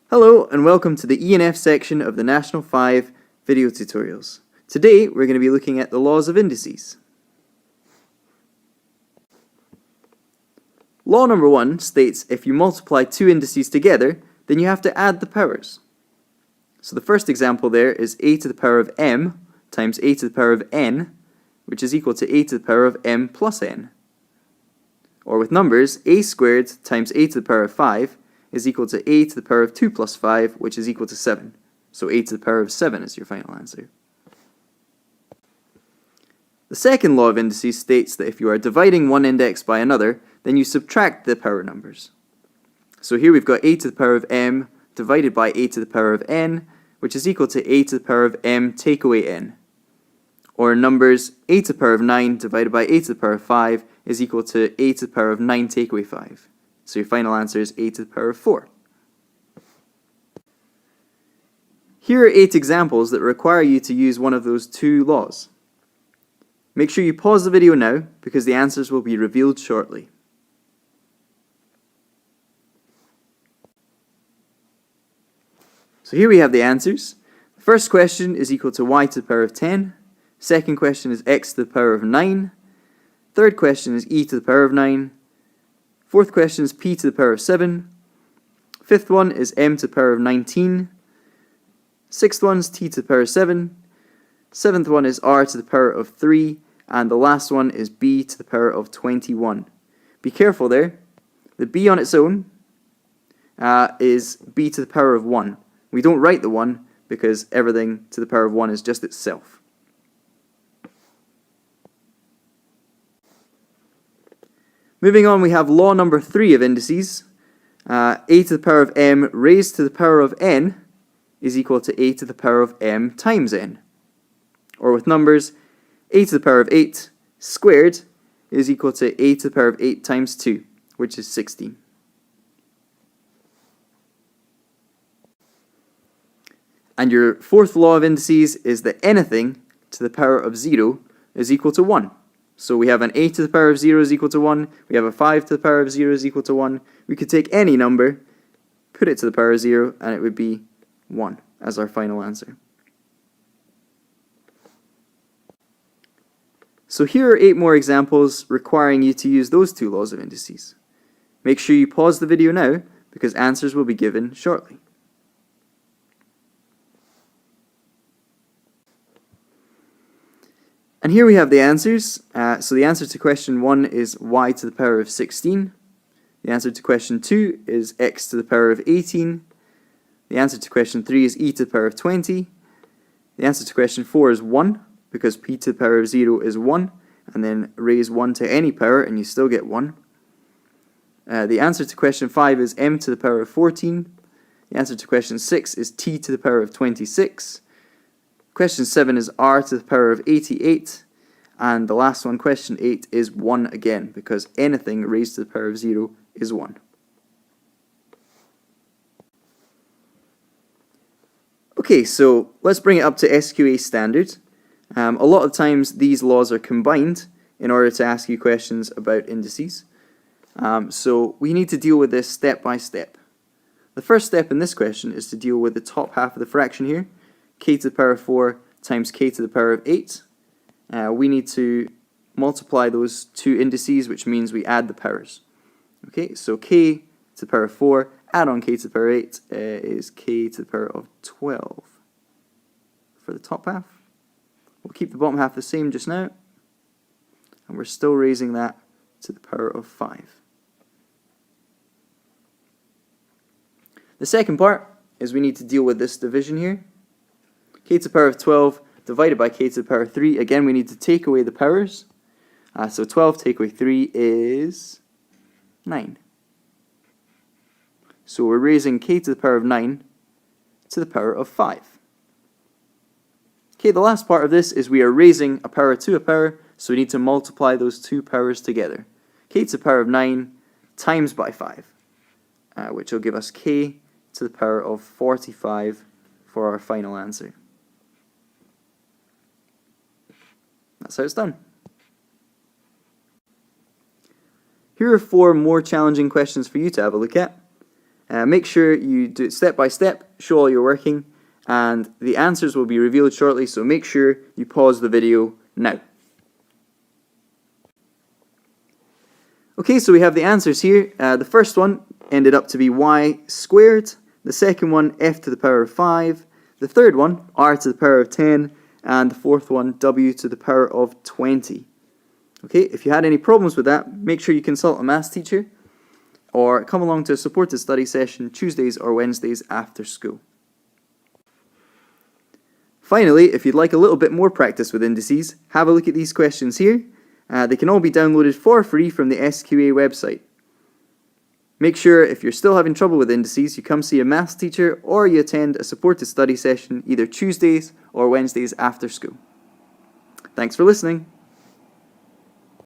Hello and welcome to the E&F section of the National 5 video tutorials. Today we're going to be looking at the laws of indices. Law number 1 states if you multiply two indices together, then you have to add the powers. So the first example there is a to the power of m times a to the power of n, which is equal to a to the power of m plus n. Or with numbers, a squared times a to the power of 5 is equal to a to the power of 2 plus 5, which is equal to 7. So a to the power of 7 is your final answer. The second law of indices states that if you are dividing one index by another, then you subtract the power numbers. So here we've got a to the power of m divided by a to the power of n, which is equal to a to the power of m take away n. Or in numbers, a to the power of 9 divided by a to the power of 5 is equal to a to the power of 9 take away 5. So your final answer is a to the power of 4. Here are 8 examples that require you to use one of those two laws. Make sure you pause the video now because the answers will be revealed shortly. So here we have the answers. The first question is equal to y to the power of 10. Second question is x to the power of 9. Third question is e to the power of 9. Fourth question is p to the power of 7. Fifth one is m to the power of 19. Sixth one is t to the power of 7. Seventh one is r to the power of 3. And the last one is b to the power of 21. Be careful there. The b on its own is b to the power of 1. We don't write the 1 because everything to the power of 1 is just itself. Moving on, we have law number 3 of indices. A to the power of m raised to the power of n is equal to a to the power of m times n. Or with numbers, a to the power of 8 squared is equal to a to the power of 8 times 2, which is 16. And your fourth law of indices is that anything to the power of 0 is equal to 1. So we have an a to the power of 0 is equal to 1, we have a 5 to the power of 0 is equal to 1. We could take any number, put it to the power of 0, and it would be 1 as our final answer. So here are 8 more examples requiring you to use those two laws of indices. Make sure you pause the video now because answers will be given shortly. And here we have the answers. So the answer to question 1 is y to the power of 16. The answer to question 2 is x to the power of 18. The answer to question 3 is e to the power of 20. The answer to question 4 is 1, because p to the power of 0 is 1, and then raise 1 to any power and you still get 1. The answer to question 5 is m to the power of 14. The answer to question 6 is t to the power of 26. Question 7 is r to the power of 88, and the last one, question 8, is 1 again, because anything raised to the power of 0 is 1. Okay, so let's bring it up to SQA standard. A lot of times these laws are combined in order to ask you questions about indices. So we need to deal with this step by step. The first step in this question is to deal with the top half of the fraction here, k to the power of 4 times k to the power of 8. We need to multiply those two indices, which means we add the powers. Okay, so k to the power of 4, add on k to the power of 8 is k to the power of 12 for the top half. We'll keep the bottom half the same just now, and we're still raising that to the power of 5. The second part is we need to deal with this division here. K to the power of 12 divided by k to the power of 3. Again, we need to take away the powers. So 12 take away 3 is 9. So we're raising k to the power of 9 to the power of 5. Okay, the last part of this is we are raising a power to a power, so we need to multiply those two powers together. K to the power of 9 times by 5, which will give us k to the power of 45 for our final answer. That's how it's done. Here are 4 more challenging questions for you to have a look at. Make sure you do it step by step, show all your working, and the answers will be revealed shortly, so make sure you pause the video now. Okay, so we have the answers here. The first one ended up to be y squared, the second one f to the power of 5, the third one r to the power of 10, and the fourth one w to the power of 20. Okay, if you had any problems with that, make sure you consult a maths teacher or come along to a supported study session Tuesdays or Wednesdays after school. Finally, if you'd like a little bit more practice with indices, have a look at these questions here. They can all be downloaded for free from the SQA website. Make sure if you're still having trouble with indices, you come see a maths teacher or you attend a supported study session either Tuesdays or Wednesdays after school. Thanks for listening.